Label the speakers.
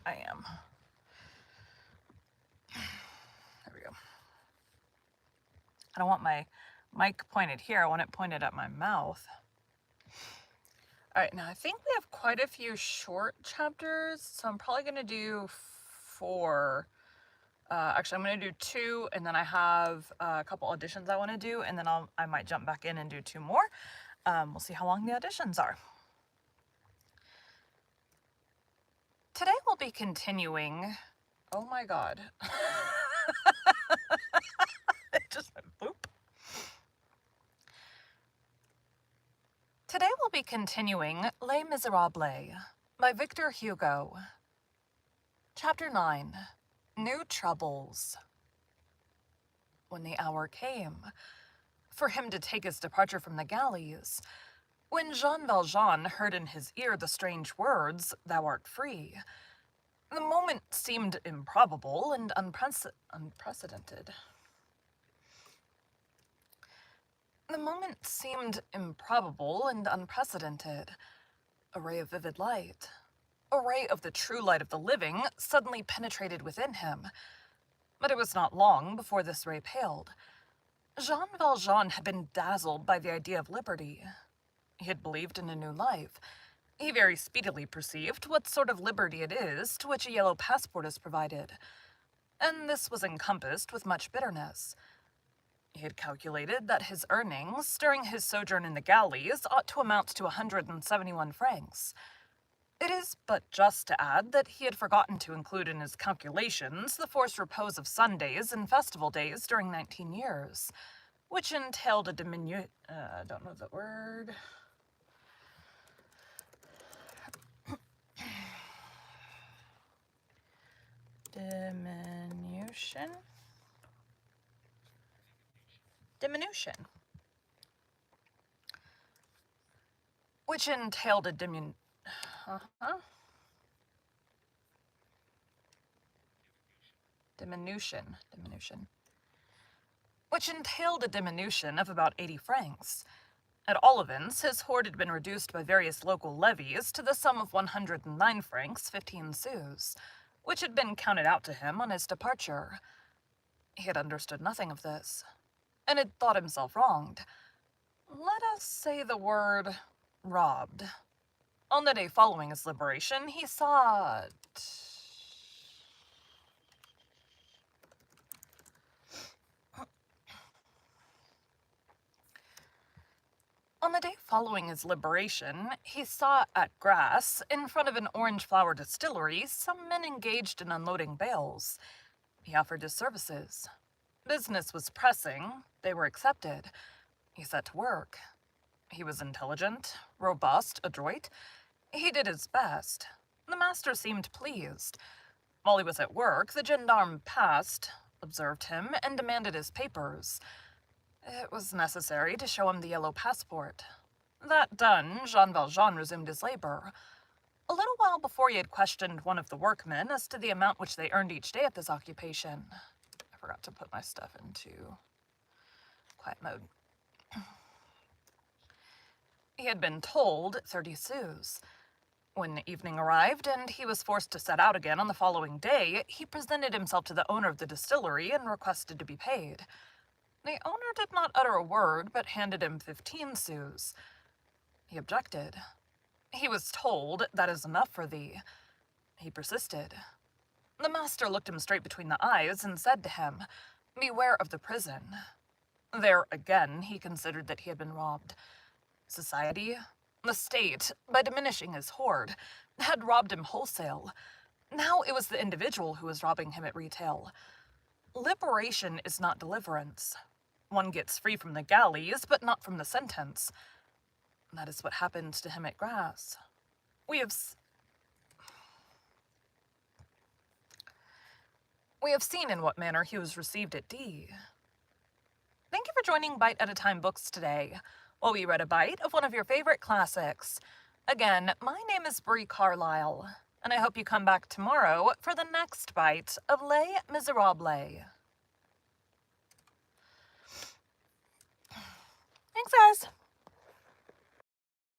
Speaker 1: I am. There we go. I don't want my mic pointed here. I want it pointed at my mouth. All right, now I think we have quite a few short chapters, so I'm probably going to do 4. Actually, I'm going to do 2, and then I have a couple auditions I want to do, and then I might jump back in and do 2 more. We'll see how long the auditions are. Today we'll be continuing. Oh my god. It just went boop. Today we'll be continuing Les Miserables by Victor Hugo. Chapter 9. New Troubles. When the hour came for him to take his departure from the galleys, when Jean Valjean heard in his ear the strange words, "Thou art free," the moment seemed improbable and unprecedented. The moment seemed improbable and unprecedented. A ray of vivid light, a ray of the true light of the living, suddenly penetrated within him. But it was not long before this ray paled. Jean Valjean had been dazzled by the idea of liberty. He had believed in a new life. He very speedily perceived what sort of liberty it is to which a yellow passport is provided, and this was encompassed with much bitterness. He had calculated that his earnings during his sojourn in the galleys ought to amount to 171 francs. It is but just to add that he had forgotten to include in his calculations the forced repose of Sundays and festival days during 19 years, which entailed a diminution which entailed a diminution of about 80 francs. At all events, his hoard had been reduced by various local levies to the sum of 109 francs 15 sous, which had been counted out to him on his departure. He had understood nothing of this, and had thought himself wronged. Let us say the word robbed. On the day following his liberation, he saw at Grasse, in front of an orange flower distillery, some men engaged in unloading bales. He offered his services. Business was pressing. They were accepted. He set to work. He was intelligent, robust, adroit. He did his best. The master seemed pleased. While he was at work, the gendarme passed, observed him, and demanded his papers. It was necessary to show him the yellow passport. That done, Jean Valjean resumed his labor. A little while before he had questioned one of the workmen as to the amount which they earned each day at this occupation. I forgot to put my stuff into quiet mode. He had been told 30 sous. When evening arrived and he was forced to set out again on the following day, he presented himself to the owner of the distillery and requested to be paid. The owner did not utter a word, but handed him 15 sous. He objected. He was told, "That is enough for thee." He persisted. The master looked him straight between the eyes and said to him, "Beware of the prison." There again he considered that he had been robbed. Society, the state, by diminishing his hoard, had robbed him wholesale. Now it was the individual who was robbing him at retail. Liberation is not deliverance. One gets free from the galleys, but not from the sentence. That is what happened to him at Grasse. We have seen in what manner he was received at D. Thank you for joining Bite at a Time Books today, while we read a bite of one of your favorite classics. Again, my name is Bree Carlile, and I hope you come back tomorrow for the next bite of Les Miserables. Thanks, guys.